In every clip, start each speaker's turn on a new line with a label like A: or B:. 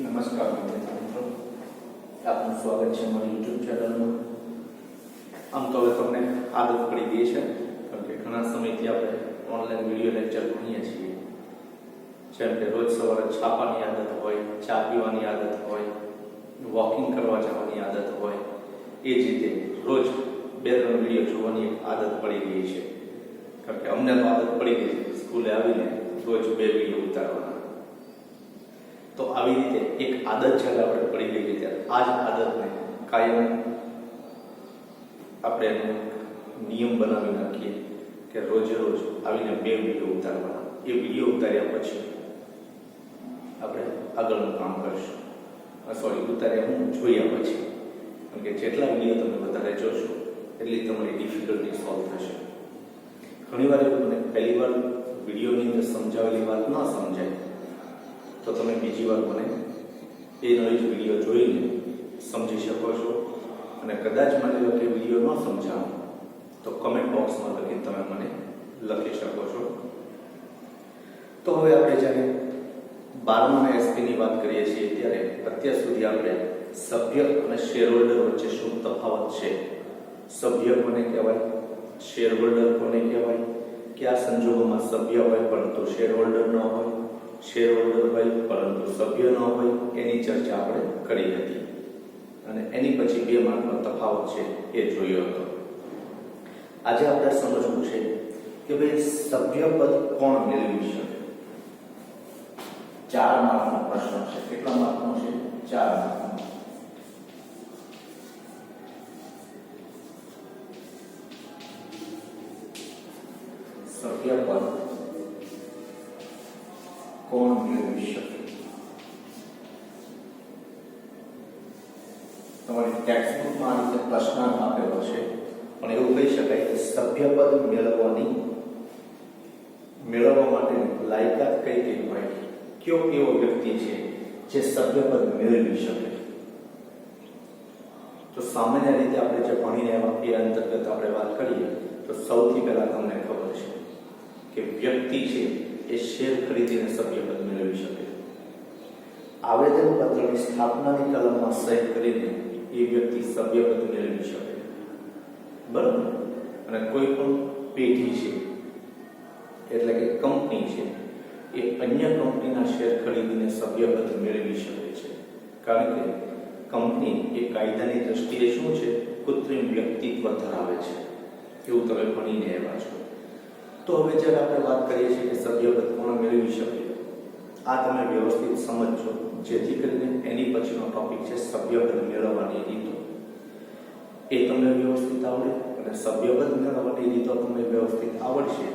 A: નમસ્કાર મિત્રો, આપનું સ્વાગત છે મારી યુટ્યુબ ચેનલમાં. આમ તો હવે તમને આદત પડી ગઈ છે, કારણ કે ઘણા સમયથી આપણે ઓનલાઈન વિડીયો લેક્ચર ભણીએ છીએ. જેમ કે રોજ સવારે છાપાની આદત હોય, ચા પીવાની આદત હોય, વોકિંગ કરવા જવાની આદત હોય, એ જ રીતે રોજ 2-3 વિડીયો જોવાની એક આદત પડી ગઈ છે. કારણ કે અમને તો આદત પડી ગઈ છે સ્કૂલે આવીને રોજ 2 વિડીયો ઉતારવાના. તો આવી રીતે એક આદત જ્યારે આપણે પડી ગઈ છે ત્યારે આ જ આદતને કાયમ આપણે એનો નિયમ બનાવી નાખીએ કે રોજે રોજ આવીને 2 વિડીયો ઉતારવાના. એ વિડીયો ઉતાર્યા પછી આપણે આગળનું કામ કરીશું. ઉતાર્યા હું જોયા પછી, કારણ કે જેટલા વિડીયો તમે વધારે જોશો એટલી તમારી ડિફિકલ્ટી સોલ્વ થશે. ઘણીવાર એવું મને પહેલી વાર વિડીયોની અંદર સમજાવેલી વાત ન સમજાય તો તમે બીજી વાર મને એ નવી જ વિડીયો જોઈને સમજી શકો છો. અને કદાચ માની લો કે વિડીયો ન સમજાવો તો કમેન્ટ બોક્સમાં લખીને તમે મને લખી શકો છો. તો હવે આપણે જ્યારે 12મા એસપીની વાત કરીએ છીએ ત્યારે અત્યાર સુધી આપણે સભ્ય અને શેર હોલ્ડર વચ્ચે શું તફાવત છે, સભ્ય કોને કહેવાય, શેર હોલ્ડર કોને કહેવાય, કયા સંજોગોમાં સભ્ય હોય પરંતુ શેર હોલ્ડર ન હોય, શેર હોલ્ડર હોય પરંતુ સભ્ય ન હોય, એની ચર્ચા આપણે કરી હતી. અને એની પછી 2 માર્કનો તફાવત છે એ જોયો હતો. આજે આપણે સમજવું છે કે ભાઈ સભ્ય પદ કોણ મેળવી શકે. 4 માર્કનો પ્રશ્ન છે. કેટલા માર્કનો છે? 4 માર્કનો. સભ્ય પદ કોણ મેળવી શકે. તમારી ટેક્સ્ટબુકમાં આ રીતે પ્રશ્નાર્થ આપેલો છે, પણ એવું કહી શકાય કે સભ્યપદ મેળવવા માટેની લાયકાત કઈ હોય, કયો એવો વ્યક્તિ છે જે સભ્યપદ મેળવી શકે. તો સામાન્ય રીતે આપણે જે ભણીને એ અંતર્ગત આપણે વાત કરીએ તો સૌથી પહેલા તમને ખબર છે કે વ્યક્તિ છે એ શેર ખરીદીને સભ્યપદ મેળવી શકે. આવેદન પત્રની સ્થાપનાની કલમમાં સહી કરીને એ વ્યક્તિ સભ્યપદ મેળવી શકે. બરાબર. અને કોઈ પણ પેઢી છે એટલે કે કંપની છે એ અન્ય કંપનીના શેર ખરીદીને સભ્યપદ મેળવી શકે છે. કારણ કે કંપની એ કાયદાની દ્રષ્ટિએ શું છે, કૃત્રિમ વ્યક્તિત્વ ધરાવે છે. એવું તમે ભણીને આવ્યા છો. તો હવે જ્યારે આપણે વાત કરીએ છીએ કે સભ્યપદ કોણ મેળવી શકે, આ તમે વ્યવસ્થિત સમજજો, જેથી કરીને એની પછીનો ટોપિક છે સભ્યપદ મેળવવાની રીતો. એ તમને વ્યવસ્થિત આવડે અને સભ્યપદ મેળવવાની રીતો તમને વ્યવસ્થિત આવડશે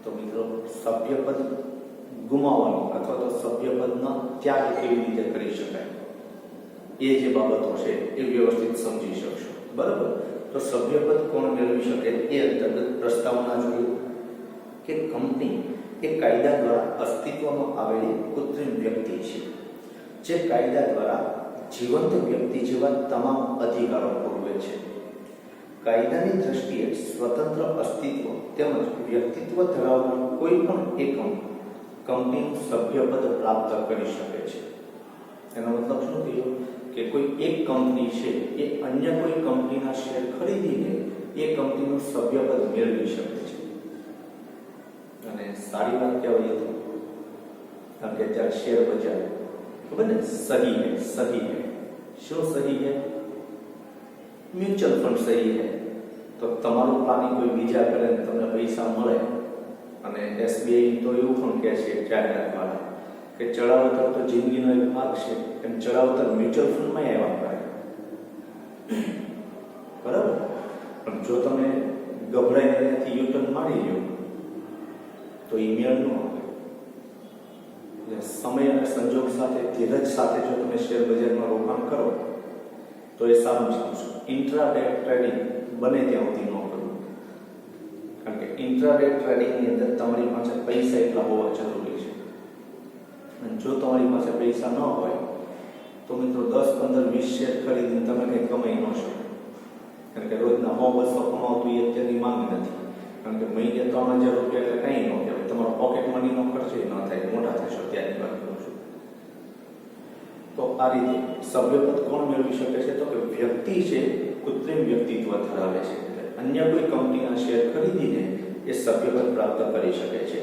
A: તો મિત્રો સભ્યપદ ગુમાવવાનું અથવા તો સભ્યપદનો ત્યાગ કેવી રીતે કરી શકાય એ જે બાબતો છે એ વ્યવસ્થિત સમજી શકશો. બરાબર. તો સભ્યપદ કોણ મેળવી શકે એ અંતર્ગત પ્રસ્તાવના જોઈએ કે કંપની એ કાયદા દ્વારા અસ્તિત્વમાં આવેલી કૃત્રિમ વ્યક્તિ છે જે કાયદા દ્વારા જીવંત વ્યક્તિ જેવા તમામ અધિકારો ભોગવે છે. કાયદાની દ્રષ્ટિએ સ્વતંત્ર અસ્તિત્વ તેમજ વ્યક્તિત્વ ધરાવનાર કોઈ પણ એકમ કંપનીનું સભ્યપદ પ્રાપ્ત કરી શકે છે. એનો મતલબ શું થયો કે કોઈ એક કંપની છે એ અન્ય કોઈ કંપનીના શેર ખરીદીને એ કંપનીનું સભ્યપદ મેળવી શકે છે. અને સારી વાત કહેવાય તો કારણ કે અત્યારે શેર બજાર ખબર ને સહી હે શું સહી હે, મ્યુચ્યુઅલ ફંડ સહી હે. તો તમારું પ્લાનિંગ કોઈ બીજા કરે ને તમને પૈસા મળે. અને એસબીઆઈ તો એવું પણ કહે છે જાહેરાત વાળા કે ચડાવતર તો જિંદગીનો એક ભાગ છે, એમ ચડાવતર મ્યુચ્યુઅલ ફંડમાં આવ્યા કરે. બરાબર. પણ જો તમે ગભરાઈને એનાથી યુટર્ન મારી લો તો એ મેળ ન આવે. સમય અને સંજોગ સાથે ધીરજ સાથે જો તમે શેર બજારમાં રોકાણ કરો તો એ સારું છે. ઇન્ટ્રાડે ટ્રેડિંગ બને ત્યાં સુધી ન કરવું, કારણ કે ઇન્ટ્રાડે ટ્રેડિંગની અંદર તમારી પાસે પૈસા એટલા હોવા જરૂરી છે. અને જો તમારી પાસે પૈસા ન હોય તો મિત્રો 10, 15, 20 શેર ખરીદીને તમે કંઈ કમાઈ ન શકો. કારણ કે રોજના 100-200 કમાવતું એ અત્યારની માંગ નથી. કારણ કે મહિને 3000 રૂપિયા એટલે કંઈ ન કહેવાય. તમારો પોકેટ મનીનો ખર્ચ ન થાય, મોટા થશો ત્યારની વાત કરું છું. તો આ રીતે સભ્યપદ કોણ મેળવી શકે છે? તો કે વ્યક્તિ છે કૃત્રિમ વ્યક્તિત્વ ધરાવે છે, એટલે અન્ય કોઈ કંપનીના શેર ખરીદીને એ સભ્યપદ પ્રાપ્ત કરી શકે છે.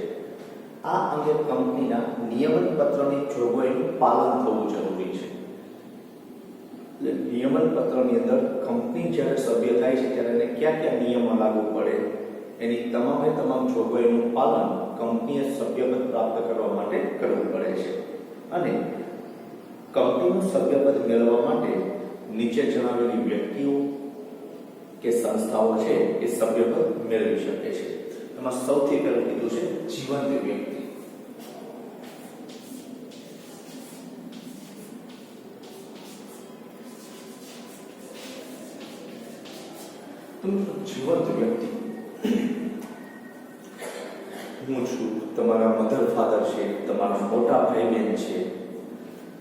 A: આ અંગે કંપનીના નિયમન પત્રની જોગવાઈનું પાલન થવું જરૂરી છે. એટલે નિયમન પત્રની અંદર કંપની જ્યારે સભ્ય થાય છે ત્યારે એને કયા કયા નિયમો લાગુ પડે એની તમામે તમામ જોગવાઈનું પાલન કંપનીએ સભ્યપદ પ્રાપ્ત કરવા માટે કરવું પડે છે. અને કંપનીનું સભ્યપદ મેળવવા માટે નીચે જણાવેલી વ્યક્તિઓ કે સંસ્થાઓ છે એ સભ્યપદ મેળવી શકે છે. એમાં સૌથી પહેલું કીધું છે જીવંત વ્યક્તિ. જીવંત વ્યક્તિ, હું છું, તમારા મધર ફાધર છે, તમારા મોટા ભાઈ બહેન છે,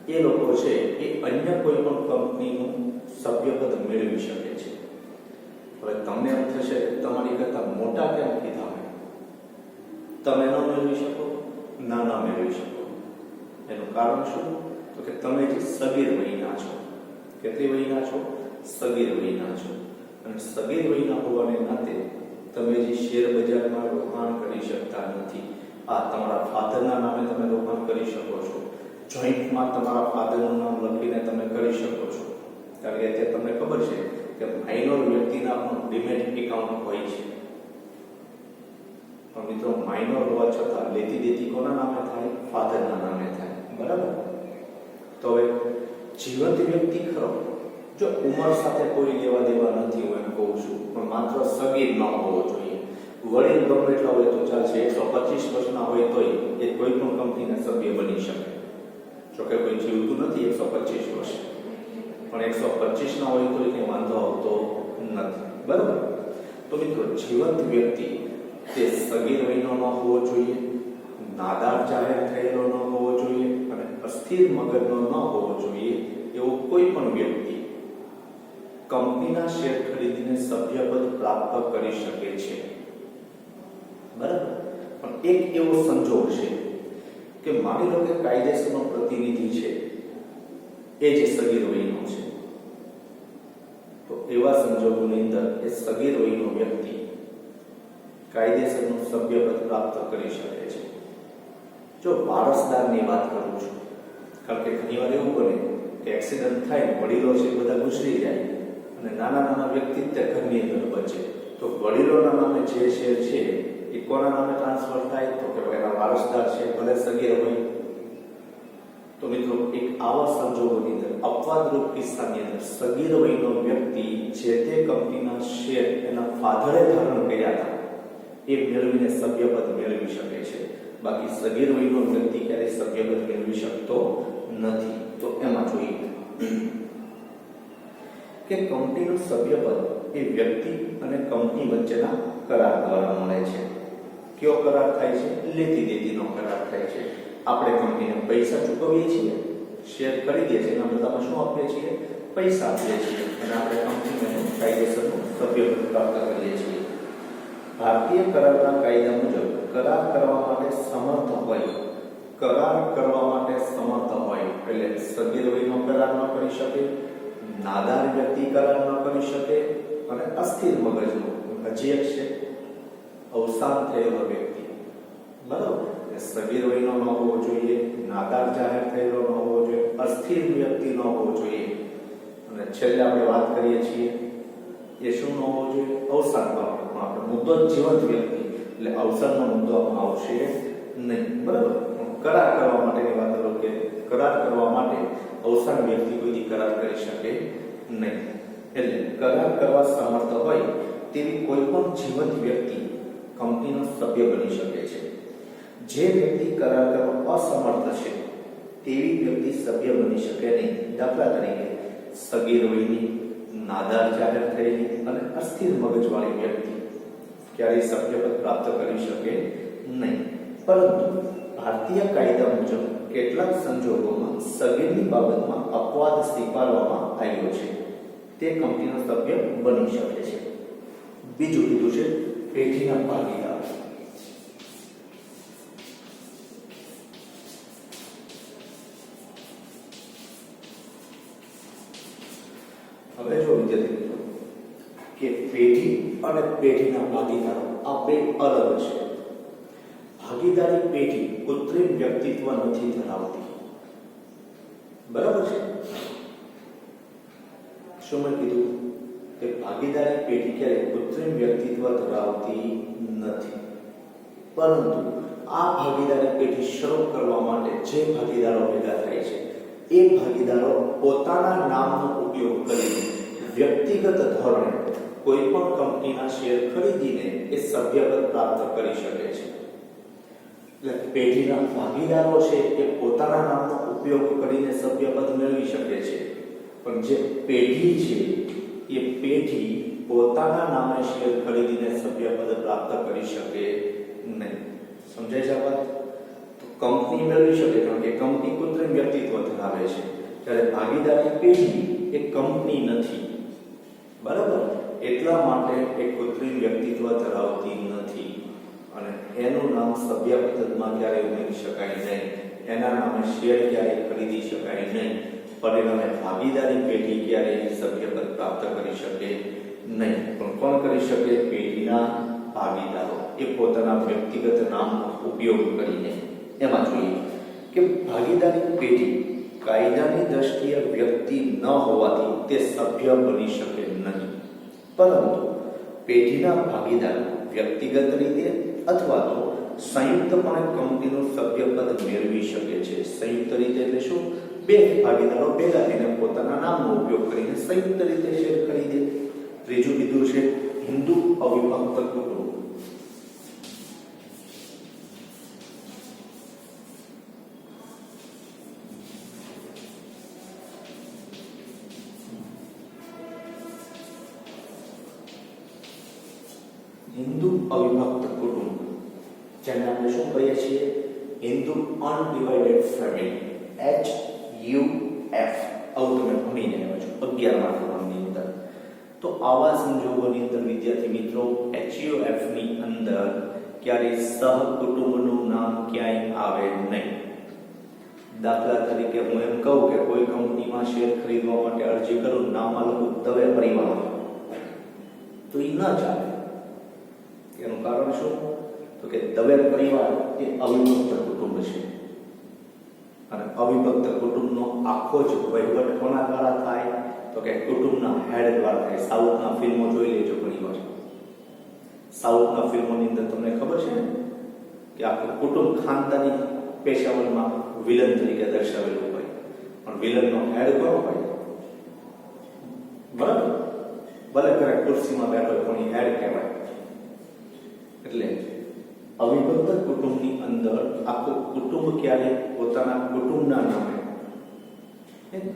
A: એ લોકો છે એ અન્ય કોઈ પણ કંપનીનું સભ્યપદ મેળવી શકે છે. હવે તમને એમ થશે કે તમારી કરતા મોટા કેમ કીધા હોય? તમે ન મેળવી શકો? ના મેળવી શકો. એનું કારણ શું? તો કે તમે જે સગીર વયના છો. કેટલી વયના છો? સગીર વયના છો. અને સગીર વયના હોવાને નાતે તમે જે શેર બજારમાં રોકાણ કરી શકતા નથી. આ તમારા ફાધરના નામે તમે રોકાણ કરી શકો છો. જોઈન્ટમાં તમારા ફાધરનું નામ લખીને તમે કરી શકો છો. કારણ કે અત્યારે તમને ખબર છે કે માઇનોર વ્યક્તિના પણ ડીમેટ એકાઉન્ટ હોય છે. પણ મિત્રો, માઇનોર હોવા છતાં લેતી દેતી કોના નામે થાય? ફાધરના નામે થાય. બરાબર? તો હવે જીવંત વ્યક્તિ ખરો, જો ઉંમર સાથે કોઈ લેવા દેવા નથી, હું એમ કહું છું, પણ માત્ર સગીર ન હોવો જોઈએ. વડીલ ગમે એટલા હોય તો ચાલશે. 125 વર્ષના હોય તોય એ કોઈ પણ કંપનીના સભ્ય બની શકે. જોકે કોઈ જીવતું નથી 125 વર્ષ, પણ 125 ના હોય તો કંઈ વાંધો આવતો નથી. બરાબર? તો મિત્રો, જીવંત વ્યક્તિ તે સગીર વયનો ન હોવો જોઈએ, નાદાર જાહેર થયેલો ન હોવો જોઈએ અને અસ્થિર મગજનો ન હોવો જોઈએ. એવો કોઈ પણ વ્યક્તિ કંપનીના શેર ખરીદીને સભ્યપદ પ્રાપ્ત કરી શકે છે. બરાબર? પણ એક એવો સંજોગ છે કે માની લો કે કાયદેસરનો પ્રતિનિધિ છે એ જે સગીર વયનો છે, તો એવા સંજોગોની અંદર એ સગીર વયનો વ્યક્તિ કાયદેસરનું સભ્યપદ પ્રાપ્ત કરી શકે છે. જો વારસદારની વાત કરું છું, કારણ કે ઘણીવાર એવું બને કે એક્સિડન્ટ થાય, વડીલો છે બધા ગુજરી જાય અને નાના નાના વ્યક્તિ તે ઘરની અંદર બચે, તો વડીલોના નામે જે શેર છે એ કોના નામે ટ્રાન્સફર થાય? તો કે એના વારસદાર છે, ભલે સગીર હોય. તો મિત્રો, એક આવા સંજોગોની અંદર અપવાદરૂપ કિસ્સાની અંદર સગીર વયનો વ્યક્તિ જે તે કંપનીના શેર એના ફાધરે ધારણ કર્યા હતા એ મેળવીને સભ્યપદ મેળવી શકે છે. બાકી સગીર વયનો વ્યક્તિ ક્યારેય સભ્યપદ મેળવી શકતો નથી. તો એમાં જોઈએ કે કંપનીનું સભ્યપદ એ વ્યક્તિ અને કંપની વચ્ચેના કરાર દ્વારા મળે છે. કયો કરાર થાય છે? લેતી દેતીનો કરાર થાય છે. આપણે કંપનીને પૈસા ચૂકવીએ છીએ, શેર ખરીદીએ છીએ, એના બદલામાં શું આપીએ છીએ? પૈસા આપીએ છીએ અને આપણે કંપનીને કાયદેસરનું સભ્યપદ પ્રાપ્ત કરીએ છીએ. ભારતીય કરારના કાયદા મુજબ કરાર કરવા માટે સમર્થ હોય, એટલે સગીર વયનો કરાર ન કરી શકે, નાદાર વ્યક્તિ કરાર ન કરી શકે અને અસ્થિર મગજનો, હજી એક છે અવસાન થયેલો વ્યક્તિ. બરાબર? સગીર વયનો ન હોવો જોઈએ, નાદાર જાહેર થયેલો ન હોવો જોઈએ, અસ્થિર વ્યક્તિ ન હોવો જોઈએ અને છેલ્લે આપણે વાત કરીએ છીએ એ શું ન હોવો જોઈએ? અવસાન પામેલો. આપણે મુદ્દો જીવંત વ્યક્તિ, એટલે અવસાનનો મુદ્દો આવશે નહીં. બરાબર? કરાર કરવા માટેની વાત કરો કે કરાર કરવા માટે અવસાન વ્યક્તિ કોઈ કરાર કરી શકે નહીં. એટલે કરાર કરવા સમર્થ હોય તેવી કોઈ પણ જીવંત વ્યક્તિ કંપનીનો સભ્ય બની શકે છે. જે વ્યક્તિ કરાર કરવા અસમર્થ છે તેવી વ્યક્તિ સભ્ય બની શકે નહીં. દાખલા તરીકે સગીર વયની, નાદાર જાહેર થયેલી અને અસ્થિર મગજવાળી વ્યક્તિ ક્યારેય સભ્યપદ પ્રાપ્ત કરી શકે નહીં. પરંતુ ભારતીય કાયદા મુજબ કેટલાક સંજોગોમાં સગીરની બાબતમાં અપવાદ સ્વીકારવામાં આવ્યો છે. તે કંપનીનો સભ્ય બની શકે છે. બીજું કીધું છે પેઢીના ભાગીદાર. હવે જો વિદ્યાર્થી મિત્રો કે પેઢી અને પેઢીના ભાગીદારો આ બે અલગ છે. ભાગીદારી પેઢી કૃત્રિમ વ્યક્તિત્વ નથી ધરાવતી. બરાબર છે? શું મેં કીધું કે ભાગીદારી પેઢી ક્યારે કૃત્રિમ વ્યક્તિત્વ ધરાવતી નથી, પરંતુ આ ભાગીદારી પેઢી શરૂ કરવા માટે જે ભાગીદારો ભેગા થાય છે એ ભાગીદારો પોતાના નામનો ઉપયોગ કરીને વ્યક્તિગત ધોરણે કોઈ પણ કંપનીના શેર ખરીદીને એ સભ્યપદ પ્રાપ્ત કરી શકે છે. એટલે પેઢીના ભાગીદારો છે એ પોતાના નામનો ઉપયોગ કરીને સભ્યપદ મેળવી શકે છે, પણ જે પેઢી છે એ પેઢી પોતાના નામે શેર ખરીદીને સભ્યપદ પ્રાપ્ત કરી શકે નહીં. સમજાય છે વાત? તો કંપની મેળવી શકે કારણ કે કંપની કૃત્રિમ વ્યક્તિત્વ ધરાવે છે, ત્યારે ભાગીદારી પેઢી એ કંપની નથી. બરાબર? એટલા માટે એ કૃત્રિમ વ્યક્તિત્વ ધરાવતી નથી અને એનું નામ સભ્યપદમાં ક્યારે ઉમેરી શકાય નહીં, એના નામે શેર ક્યારે ખરીદી શકાય નહીં. પરિણામે ભાગીદારી પેઢી ક્યારે સભ્યપદ પ્રાપ્ત કરી શકે નહીં. પણ કોણ કરી શકે? પેઢીના ભાગીદારો એ પોતાના વ્યક્તિગત નામનો ઉપયોગ કરીને. એમાં જોઈએ કે ભાગીદારી પેઢી કાયદાની દ્રષ્ટિએ વ્યક્તિ ન હોવાથી તે સભ્ય બની શકે નહીં, પરંતુ પેઢીના ભાગીદારો વ્યક્તિગત રીતે અથવા તો સંયુક્તપણે કંપનીનું સભ્યપદ મેળવી શકે છે. સંયુક્ત રીતે એટલે શું? બે ભાગીદારો ભેગા થઈને પોતાના નામનો ઉપયોગ કરીને સંયુક્ત રીતે શેર ખરીદે. ત્રીજું કીધું છે હિન્દુ અવિભક્ત કુટુંબ. હિન્દુ અવિભક્ત કુટુંબ જેને આપણે શું કહીએ છીએ? Hindu undivided family, HUF. આવું તમે ભણીને આવ્યા છો 11મા ધોરણની અંદર. તો આવા સંજોગોની અંદર વિદ્યાર્થી મિત્રો HUF ની અંદર ક્યારે સહકુટુંબનું નામ ક્યાંય આવે નહીં. દાખલા તરીકે હું એમ કહું કે કોઈ કંપનીમાં શેર ખરીદવા માટે અરજી કરું, નામ લખું દવે પરિવાર, તો એ ન ચાલે. એનું કારણ શું? તો કે દવે પરિવાર એ અવિભક્ત કુટુંબ છે અને અવિભક્ત કુટુંબનો આખો જ વહીવટ કોના દ્વારા થાય? તો કે કુટુંબના હેડ દ્વારા થાય. સાઉથના ફિલ્મો જોઈ લેજો ઘણી વાર. સાઉથના ફિલ્મોની અંદર તમને ખબર છે ને કે આખું કુટુંબ ખાનદાની પેશાવરમાં વિલન તરીકે દર્શાવેલું હોય, પણ વિલનનો હેડ કોનો હોય? બરાબર? ભલે કરે ખુરશીમાં બેઠો હોય પણ હેડ કહેવાય. એટલે અવિભક્ત કુટુંબની અંદર આખું કુટુંબ ક્યારે પોતાના કુટુંબના નામે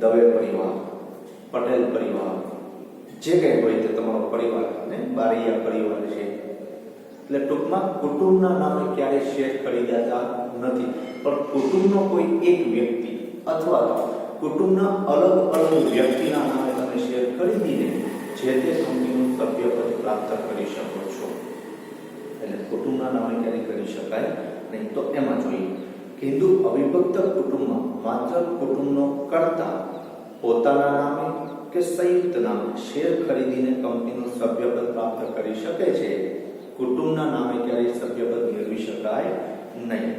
A: દવે પરિવાર, પટેલ પરિવાર, જે કંઈ હોય તે તમારો પરિવાર ને બારૈયા પરિવાર છે. એટલે ટૂંકમાં કુટુંબના નામે ક્યારે શેર ખરીદાતા નથી, પણ કુટુંબનો કોઈ એક વ્યક્તિ અથવા તો કુટુંબના અલગ અલગ વ્યક્તિના નામે તમે શેર ખરીદીને જે તે કંપનીનું સભ્યપદ પ્રાપ્ત કરી શકો છો. એટલે કુટુંબના નામે ક્યારે કરી શકાય નહીં. તો એમાં જોઈએ હિન્દુ અવિભક્ત કુટુંબમાં માત્ર કુટુંબનો કર્તા પોતાના નામે કે સંયુક્ત નામે શેર ખરીદીને કંપનીનું સભ્યપદ પ્રાપ્ત કરી શકે છે. કુટુંબના નામે ક્યારેય સભ્યપદ મેળવી શકાય નહીં.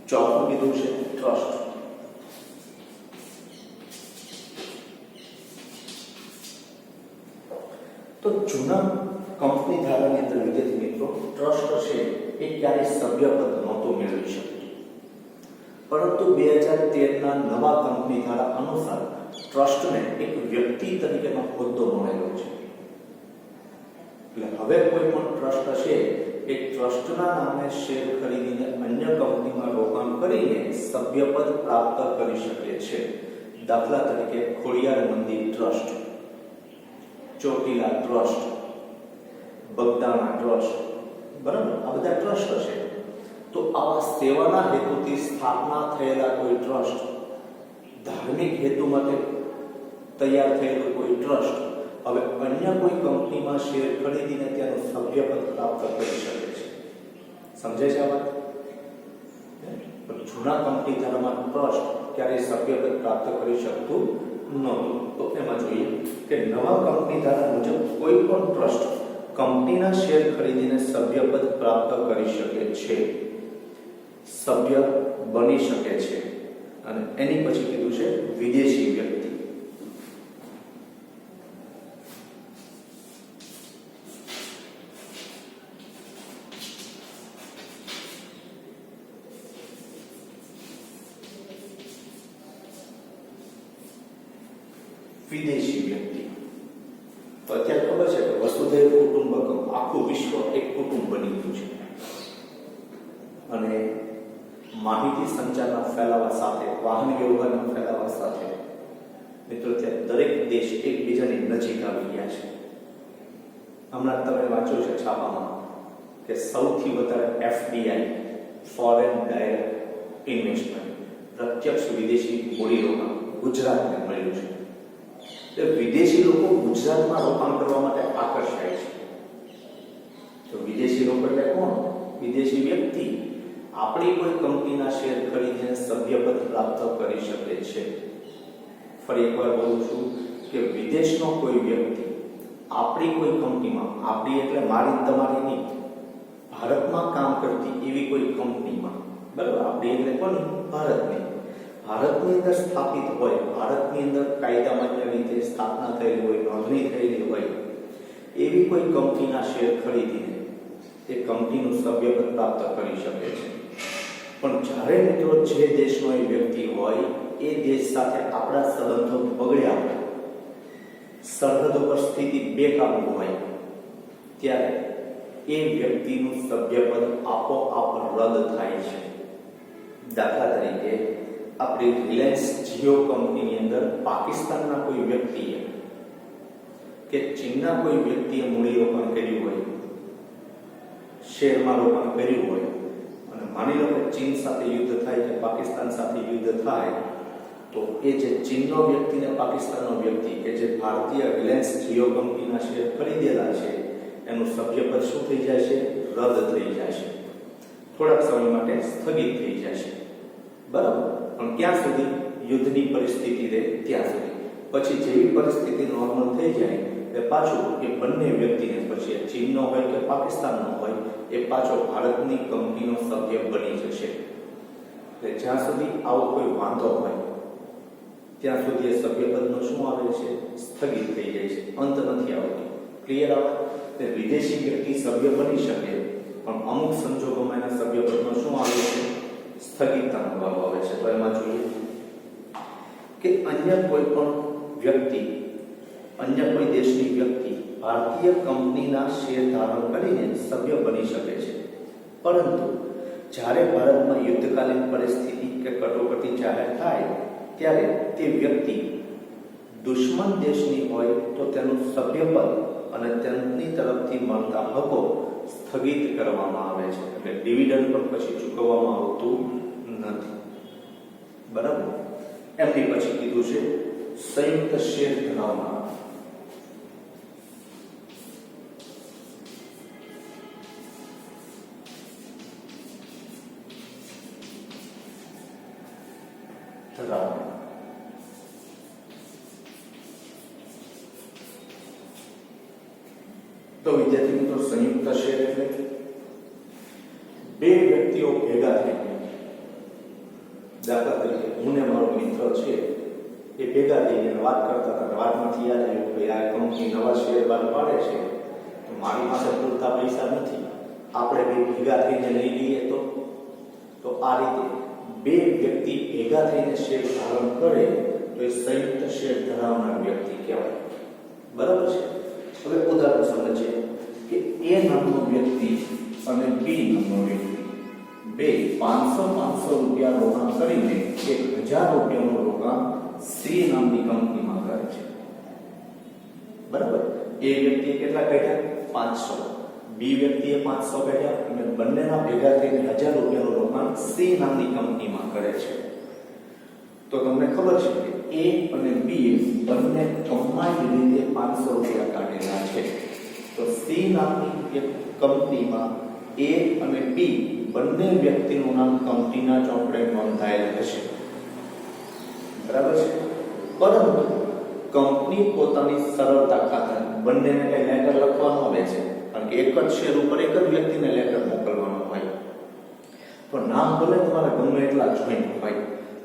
A: ચોથું કીધું છે ટ્રસ્ટ. તો જૂના કંપની ધારાની અંદર વિદ્યાર્થી મિત્રો ટ્રસ્ટ છે એ ક્યારેય સભ્યપદ નહોતું મેળવી શકતું, પરંતુ 2013ના નવા કંપની ધારા અનુસાર ટ્રસ્ટને એક વ્યક્તિ તરીકેનો હોદ્દો મળેલો છે. એટલે હવે કોઈ પણ ટ્રસ્ટ છે એ ટ્રસ્ટના નામે શેર ખરીદીને અન્ય કંપનીમાં રોકાણ કરીને સભ્યપદ પ્રાપ્ત કરી શકે છે. દાખલા તરીકે ખોડિયાર મંદિર trust, Chotila trust, Bagdana trust, બરાબર? આ બધા ટ્રસ્ટ છે. તો આવા સેવાના હેતુથી સ્થાપના થયેલા કોઈ ટ્રસ્ટ, ધાર્મિક હેતુ માટે તૈયાર થયેલું કોઈ ટ્રસ્ટ હવે અન્ય કોઈ કંપનીમાં શેર ખરીદીને ત્યાંનું સભ્યપદ પ્રાપ્ત કરી શકે છે. સમજાય છે આ વાત? પણ જૂના કંપની ધારામાં ટ્રસ્ટ ક્યારેય સભ્યપદ પ્રાપ્ત કરી શકતું નહોતું. તો એમાં જોઈએ કે નવા કંપની ધારા મુજબ કોઈ પણ ટ્રસ્ટ કંપનીના શેર ખરીદીને સભ્યપદ પ્રાપ્ત કરી શકે છે, સભ્ય બની શકે છે. અને એની પછી કીધું છે વિદેશી વ્યક્તિ. વિદેશી વ્યક્તિ તો અત્યારે ખબર છે કે વસુધૈવ કુટુંબકમ, આખું વિશ્વ એક કુટુંબ બની ગયું છે અને માહિતી સંચારના ફેલાવા સાથે, વાહન વ્યવહારના ફેલાવા સાથે મિત્રો દરેક દેશ એકબીજાની નજીક આવી ગયા છે. હમણાં તમે વાંચ્યું છે છાપામાં કે સૌથી વધારે FDI, ફોરેન ડાયરેક્ટ ઇન્વેસ્ટમેન્ટ, પ્રત્યક્ષ વિદેશી મૂડીરોકાણ ગુજરાતને મળ્યું છે. તો વિદેશી લોકો ગુજરાતમાં રોકાણ કરવા માટે આકર્ષાય છે. તો વિદેશી લોકો એટલે કોણ? વિદેશી વ્યક્તિ આપણી કોઈ કંપનીના શેર ખરીદીને સભ્યપદ પ્રાપ્ત કરી શકે છે. ફરી એકવાર બોલું છું કે વિદેશનો કોઈ વ્યક્તિ આપણી કોઈ કંપનીમાં, આપણી એટલે મારી તમારી નહીં, ભારતમાં કામ કરતી એવી કોઈ કંપનીમાં, બરાબર, આપણી એટલે કોની? ભારતની. ભારતની અંદર સ્થાપિત હોય, ભારતની અંદર કાયદામાન્ય રીતે સ્થાપના થયેલી હોય, નોંધણી થયેલી હોય એવી કોઈ કંપનીના શેર ખરીદીને એ કંપનીનું સભ્યપદ પ્રાપ્ત કરી શકે છે. પણ જ્યારે મિત્રો જે દેશનો એ વ્યક્તિ હોય એ દેશ સાથે આપણા સંબંધો બગડ્યા હોય, સરહદ પર સ્થિતિ બેકાબુ હોય, ત્યારે એ વ્યક્તિનું સભ્યપદ આપોઆપ રદ થાય છે. દાખલા તરીકે આપણી રિલાયન્સ જીઓ કંપનીની અંદર પાકિસ્તાનના કોઈ વ્યક્તિએ કે ચીનના કોઈ વ્યક્તિએ મૂડીરોકાણ કર્યું હોય, શેરમાં રોકાણ કર્યું હોય અને માની લો કે ચીન સાથે યુદ્ધ થાય કે પાકિસ્તાન સાથે યુદ્ધ થાય, તો એ જે ચીનનો વ્યક્તિ ને પાકિસ્તાનનો વ્યક્તિ કે જે ભારતીય રિલાયન્સ જીઓ કંપનીના શેર ખરીદેલા છે એનું સભ્યપદ શું થઈ જાય છે? રદ થઈ જાય છે. થોડાક સમય માટે સ્થગિત થઈ જાય છે, બરાબર. પણ ક્યાં સુધી? યુદ્ધની પરિસ્થિતિ રહે ત્યાં સુધી. પછી જેવી પરિસ્થિતિ નોર્મલ થઈ જાય એટલે પાછું એ બંને વ્યક્તિને, પછી ચીનનો હોય કે પાકિસ્તાનનો હોય, એ પાછો ભારતની કંપનીનો સભ્ય બની જશે. એટલે જ્યાં સુધી આવો કોઈ વાંધો હોય ત્યાં સુધી એ સભ્યપદનો શું આવે છે? સ્થગિત થઈ જાય છે, અંત નથી આવતો. ક્લિયર આવે? તે વિદેશી વ્યક્તિ સભ્ય બની શકે પણ અમુક સંજોગોમાં એના સભ્યપદનો શું આવે છે? સ્થગિતતા ભાવ આવે છે. તો એમાં જોઈએ કે અન્ય કોઈ પણ વ્યક્તિ, અન્ય કોઈ દેશની વ્યક્તિ ભારતીય કંપનીના શેર ધારણ કરીને સભ્ય બની શકે છે, પરંતુ જ્યારે ભારતમાં યુદ્ધકાલીન પરિસ્થિતિ કે કટોકટી જાહેર થાય ત્યારે તે વ્યક્તિ દુશ્મન દેશની હોય તો તેનું સભ્યપદ અને તેમની તરફથી મળતા હકો સ્થગિત કરવામાં આવે છે. એટલે ડિવિડન્ડ પણ પછી ચૂકવવામાં આવતું નથી, બરાબર. એમની પછી કીધું છે સંયુક્ત શેર ધરાવનાર. તો વિદ્યાર્થી મિત્રો, સંયુક્ત શેર એટલે બે વ્યક્તિઓ ભેગા થઈને, દાખલા તરીકે હું ને મારો મિત્ર છે એ ભેગા થઈને વાત કરતા હતા. વાતમાંથી યાદ આવ્યું કે આ કંપની નવા શેર બહાર પાડે છે, તો મારી પાસે પૂરતા પૈસા નથી, આપણે બે ભેગા થઈને લઈ લઈએ તો આ રીતે બે વ્યક્તિ ભેગા થઈને શેર ધારણ કરે તો એ સંયુક્ત શેર ધરાવનાર વ્યક્તિ કહેવાય, બરાબર છે. હવે ઉદાહરણ સમજીએ કે એ નામનો વ્યક્તિ અને બી નામનો વ્યક્તિ બે 500 રૂપિયા રોકાણ કરીને 1000 રૂપિયાનું રોકાણ સી નામની કંપનીમાં કરે છે, બરાબર. એ વ્યક્તિએ કેટલા કાઢ્યા? 500. બી વ્યક્તિએ 500 કાઢ્યા અને બંનેના ભેગા થઈને 1000 રૂપિયાનું રોકાણ સી નામની કંપનીમાં કરે છે. તો તમને ખબર છે કે એ અને બી બંને કમ્બાઈન્ડ રીતે 500 રૂપિયા કાઢેલા છે. તો સી નામની એક કંપનીમાં એ અને બી બંને વ્યક્તિનું નામ કંપનીના ચોપડે નોંધાયેલ હશે, બરાબર છે. પરંતુ કંપની પોતાની સરળતા ખાતર બંનેને કઈ લેટર લખવાનું આવે છે, કારણ કે એક જ શેર ઉપર એક જ વ્યક્તિને લેટર મોકલવાનો હોય. તો નામ ભલે તમારે ગમે એટલા જોઈન્ટ હોય,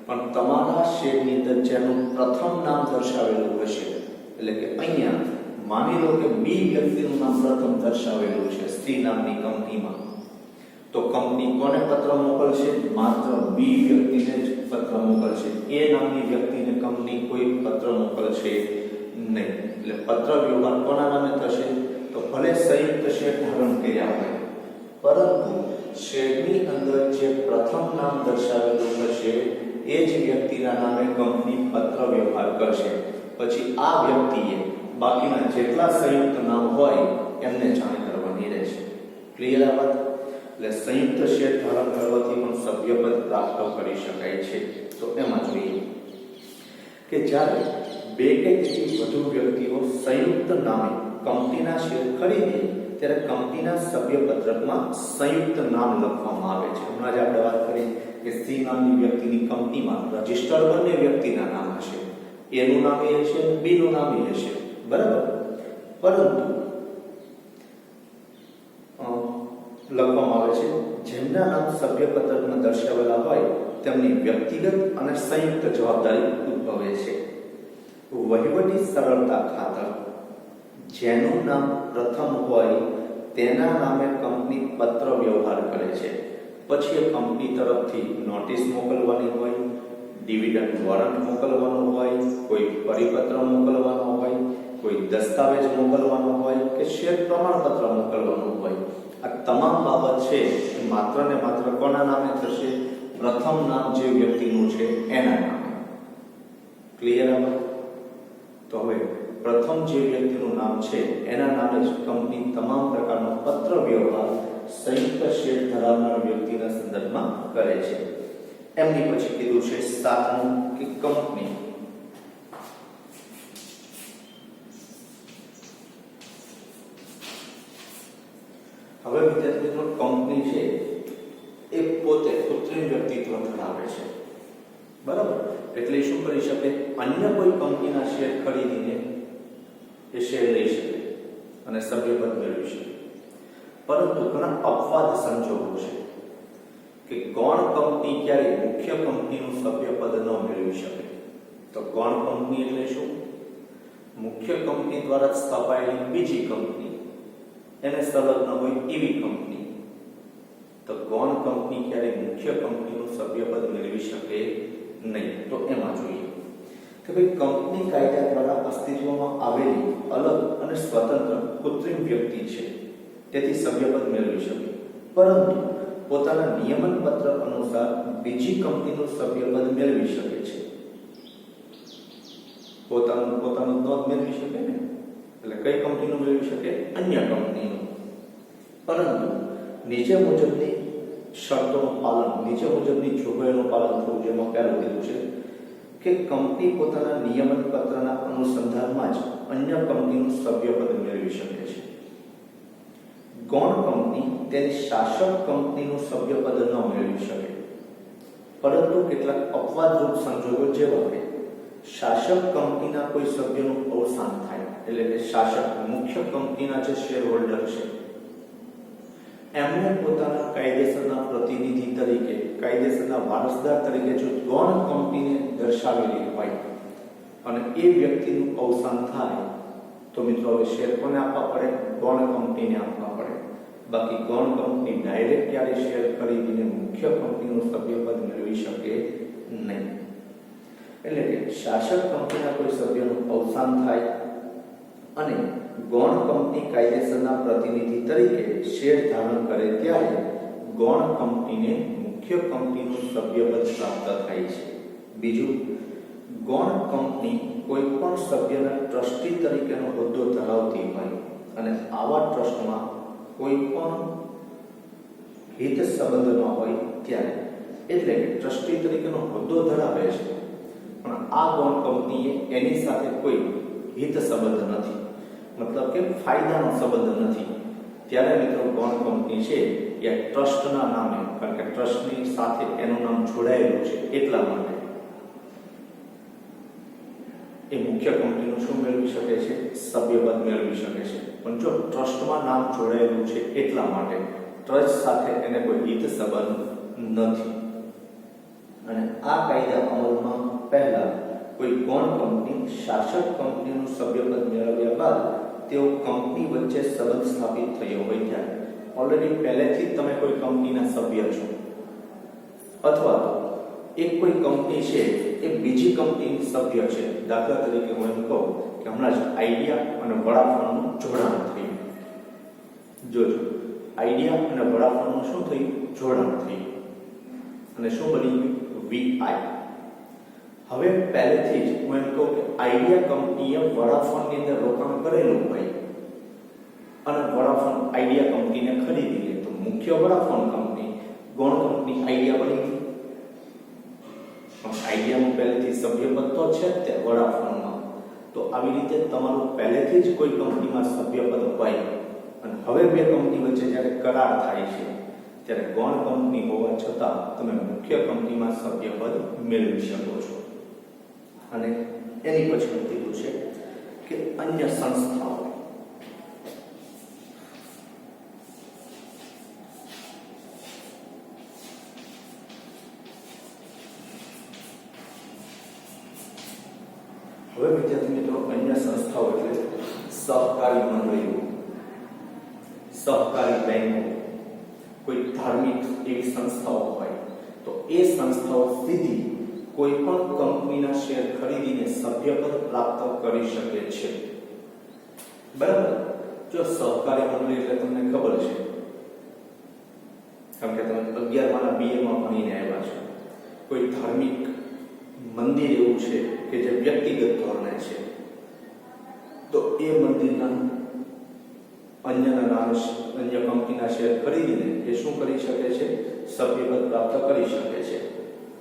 A: પણ તમારા શેરની અંદર જેનું પ્રથમ નામ દર્શાવેલું હશે, એટલે કે અહીંયા માની લો કે બી વ્યક્તિનું નામ પ્રથમ દર્શાવેલું છે સી નામની કંપનીમાં, તો કંપની કોને પત્ર મોકલશે? માત્ર બી વ્યક્તિને જ પત્ર મોકલશે. એ નામની વ્યક્તિને કંપની કોઈ પત્ર મોકલશે નહીં. એટલે પત્ર વ્યવહાર કોના નામે થશે? તો ભલે સંયુક્ત શેર ધારણ કર્યા હોય, પરંતુ શેરની અંદર જે પ્રથમ નામ દર્શાવેલું હશે એ જ વ્યક્તિના નામે કંપની પત્ર વ્યવહાર કરશે. પછી આ વ્યક્તિએ બાકીના જેટલા સંયુક્ત નામ હોય એમને જાણ કરવાની રહેશે. ક્લિયર આ વાત? એટલે સંયુક્ત શેર ધારણ કરવાથી પણ સભ્યપદ પ્રાપ્ત કરી શકાય છે. તો એમાં જોઈએ કે જ્યારે બે કે તેથી વધુ વ્યક્તિઓ સંયુક્ત નામે કંપનીના શેર ખરીદે ત્યારે કંપનીના સભ્યપત્રકમાં સંયુક્ત નામ લખવામાં આવે છે. હમણાં જ આપણે વાત કરી કે સી નામની વ્યક્તિની કંપનીમાં રજિસ્ટર બંને વ્યક્તિના નામ હશે, એનું નામ એ હશે, બી નું નામ એ હશે, બરાબર. પરંતુ લખવામાં આવે છે જેમના નામ સભ્યપત્રકમાં દર્શાવેલા હોય તેમની વ્યક્તિગત અને સંયુક્ત જવાબદારી ઉદ્ભવે છે. વહીવટી સરળતા ખાતર જેનું નામ પ્રથમ હોય તેના નામે કંપની પત્ર વ્યવહાર કરે છે. પછી એ કંપની તરફથી નોટિસ મોકલવાની હોય, ડિવિડન્ડ વોરંટ મોકલવાનું હોય, કોઈ પરિપત્ર મોકલવાનો હોય, કોઈ દસ્તાવેજ મોકલવાનો હોય કે શેર પ્રમાણપત્ર મોકલવાનું હોય, આ તમામ બાબત છે એ માત્ર ને માત્ર કોના નામે થશે? પ્રથમ નામ જે વ્યક્તિનું છે એના નામે. ક્લિયર આ? તો હવે પ્રથમ જે વ્યક્તિનું નામ છે એના નામે જ કંપની તમામ પ્રકારનો પત્ર વ્યવહાર સંયુક્ત શેર ધરાવનાર વ્યક્તિના સંદર્ભમાં કરે છે. એમની પછી કીધું છે સાતમું કે કંપની હવે વિદ્યાર્થી મિત્રો કંપની છે એ પોતે કૃત્રિમ વ્યક્તિત્વ ધરાવે છે, બરાબર. એટલે શું કરી શકે? અન્ય કોઈ કંપનીના શેર ખરીદીને એ શેર લઈ શકે અને સભ્યપદ મેળવી શકે. પરંતુ ઘણા અપવાદ સંજોગો છે કે ગૌણ કંપની ક્યારે મુખ્ય કંપનીનું સભ્યપદ ન મેળવી શકે. તો ગૌણ કંપની એટલે શું? મુખ્ય કંપની દ્વારા સ્થાપાયેલી બીજી કંપની એને સંલગ્ન હોય એવી કંપની. તો ગૌણ કંપની ક્યારે મુખ્ય કંપનીનું સભ્યપદ મેળવી શકે નહીં. તો એમાં જોઈએ કે ભાઈ કંપની કાયદા દ્વારા અસ્તિત્વમાં આવેલી અલગ અને સ્વતંત્ર કૃત્રિમ વ્યક્તિ છે, તેથી સભ્યપદ મેળવી શકે, પરંતુ પોતાના નિયમન પત્ર અનુસાર બીજી કંપનીનું સભ્યપદ મેળવી શકે છે. પોતાનું નોંધ મેળવી શકે ને, એટલે કઈ કંપનીનું મેળવી શકે? અન્ય કંપનીનું. પરંતુ નીચે મુજબની શરતોનું પાલન, નીચે મુજબની જોગવાઈઓનું પાલન થવું, જેમાં પહેલું કીધું છે કે કંપની પોતાના નિયમન પત્રના અનુસંધાનમાં જ અન્ય કંપનીનું સભ્યપદ મેળવી શકે છે. ગૌણ કંપની તેની શાસક કંપનીનું સભ્યપદ ન મેળવી શકે, પરંતુ કેટલાક અપવાદરૂપ સંજોગો જેવા કે શાસક કંપનીના કોઈ સભ્યનું અવસાન થાય, એટલે કે શાસક મુખ્ય કંપનીના જે શેર હોલ્ડર છે એમને પોતાના કાયદેસરના પ્રતિનિધિ તરીકે, કાયદેસરના વારસદાર તરીકે જો ગૌણ કંપનીને દર્શાવેલી હોય અને એ વ્યક્તિનું અવસાન થાય તો મિત્રો હવે શેર કોને આપવા પડે? ગૌણ કંપનીને આપવા પડે. બાકી ગૌણ કંપની ડાયરેક્ટ ક્યારે શેર ખરીદીને મુખ્ય કંપનીનું સભ્યપદ મેળવી શકે નહીં. એટલે કે શાસક કંપનીના કોઈ સભ્યનું અવસાન થાય અને ગૌણ કંપની કાયદેસરના પ્રતિનિધિ તરીકે શેર ધારણ કરે ત્યારે ગૌણ કંપનીને મુખ્ય કંપનીનું સભ્યપદ પ્રાપ્ત થાય છે. બીજું, ગૌણ કંપની કોઈ પણ સભ્યના ટ્રસ્ટી તરીકેનો હોદ્દો ધરાવતી હોય અને આવા ટ્રસ્ટમાં કોઈ પણ હિત સંબંધ ન હોય ત્યારે, એટલે કે ટ્રસ્ટી તરીકેનો હોદ્દો ધરાવે છે પણ આ ગૌણ કંપનીએ એની સાથે કોઈ હિત સંબંધ નથી, મતલબ કે ફાયદાનો સંબંધ નથી, ત્યારે મિત્રો ગૌણ કંપની છે એ ટ્રસ્ટના નામે, કારણ કે ટ્રસ્ટની સાથે એનું નામ જોડાયેલું છે એટલા માટે એ મુખ્ય કંપનીનું શું મેળવી શકે છે? સભ્યપદ મેળવી શકે છે. પણ જો ટ્રસ્ટમાં નામ જોડાયેલું છે એટલા માટે ટ્રસ્ટ સાથે એને કોઈ હિત સંબંધ નથી. અને આ કાયદા અમલમાં પહેલા કોઈ ગૌણ કંપની શાસક કંપનીનું સભ્યપદ મેળવ્યા બાદ તેઓ કંપની વચ્ચે સંબંધ સ્થાપિત થયો હોય ત્યારે ઓલરેડી પહેલેથી જ તમે કોઈ કંપનીના સભ્ય છો, અથવા તો એક કોઈ કંપની છે એ બીજી કંપનીની સભ્ય છે. દાખલા તરીકે હું એમ કહું કે હમણાં જ આઈડિયા અને વડાફોનનું જોડાણ થયું. જોજો, આઈડિયા અને વડાફોનનું શું થયું? જોડાણ થયું. અને શું બની ગયું? VI. હવે પહેલેથી જ હું એમ કહું કે આઈડિયા કંપનીએ વડાફોનની અંદર રોકાણ કરેલું હોય અને વડાફોન આઈડિયા કંપનીને ખરીદી લે તો મુખ્ય વડાફોન કંપની ગૌણ કંપની આઈડિયા બની ગઈ. પણ આઈડિયામાં પહેલેથી સભ્યપદ તો છે જ તે વડાફોનમાં. તો આવી રીતે તમારું પહેલેથી જ કોઈ કંપનીમાં સભ્યપદ હોય અને હવે બે કંપની વચ્ચે જ્યારે કરાર થાય છે ત્યારે ગૌણ કંપની હોવા છતાં તમે મુખ્ય કંપનીમાં સભ્યપદ મેળવી શકો છો. અને એની પછી કીધું છે કે અન્ય સંસ્થાઓ. હવે વિદ્યાર્થી મિત્રો, અન્ય સંસ્થાઓ એટલે સહકારી મંડળીઓ, સહકારી બેંકો, કોઈ ધાર્મિક એવી સંસ્થાઓ હોય તો એ સંસ્થાઓ સીધી કોઈ પણ કંપનીના શેર ખરીદીને સભ્યપદ પ્રાપ્ત કરી શકે છે. બરાબર? જો સહકારી મંડળી એટલે તમને ખબર છે, કારણ કે તમે 11માના BA માં ભણીને આવ્યા છો. કોઈ ધાર્મિક મંદિર એવું છે કે જે વ્યક્તિગત ધોરણે છે, તો એ મંદિરના અન્ય કંપનીના શેર ખરીદીને એ શું કરી શકે છે? સભ્યપદ પ્રાપ્ત કરી શકે છે.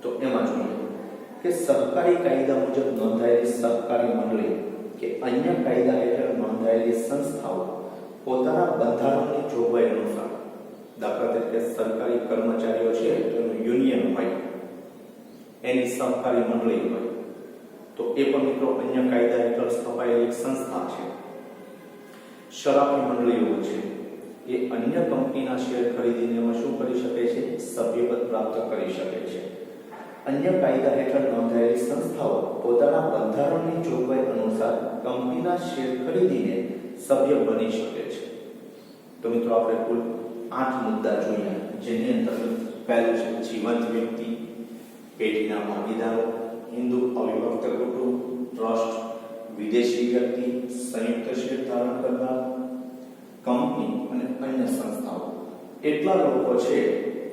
A: તો એમાં જોઈએ કે સહકારી કાયદા મુજબ નોંધાયેલી સહકારી મંડળી કે અન્ય કાયદા હેઠળ નોંધાયેલી સંસ્થાઓ પોતાના બંધારણની જોગવાઈ અનુસાર, દાખલા તરીકે સરકારી કર્મચારીઓ છે એનું યુનિયન હોય, એની સહકારી મંડળી હોય, તો એ પણ મિત્રો અન્ય કાયદા હેઠળ સ્થપાયેલી સંસ્થા છે. શરાબની મંડળીઓ છે એ અન્ય કંપનીના શેર ખરીદીને એમાં શું કરી શકે છે? સભ્યપદ પ્રાપ્ત કરી શકે છે. અન્ય કાયદા હેઠળ નોંધાયેલી સંસ્થાઓ પોતાના બંધારણની જોગવાઈ અનુસાર કંપનીના શેર ખરીદીને સભ્ય બની શકે છે. તો મિત્રો આપણે કુલ 8 મુદ્દા જોયા, જેની અંતર્ગત પહેલું છે જીવંત વ્યક્તિ, પેઢીના ભાગીદારો, હિન્દુ અવિભક્ત કુટુંબ, ટ્રસ્ટ, વિદેશી વ્યક્તિ, સંયુક્ત શેર ધારણ કરનાર, કંપની અને અન્ય સંસ્થાઓ. એટલા લોકો છે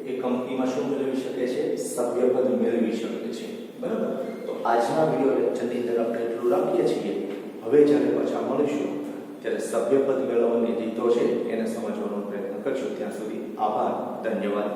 A: એ કંપનીમાં શું મેળવી શકે છે? સભ્યપદ મેળવી શકે છે. બરાબર? તો આજના વિડિયો લેક્ચરની અંદર આપણે એટલું રાખીએ છીએ. હવે જ્યારે પાછા મળીશું ત્યારે સભ્યપદ મેળવવાની રીતો છે એને સમજવાનો પ્રયત્ન કરશું. ત્યાં સુધી આભાર, ધન્યવાદ.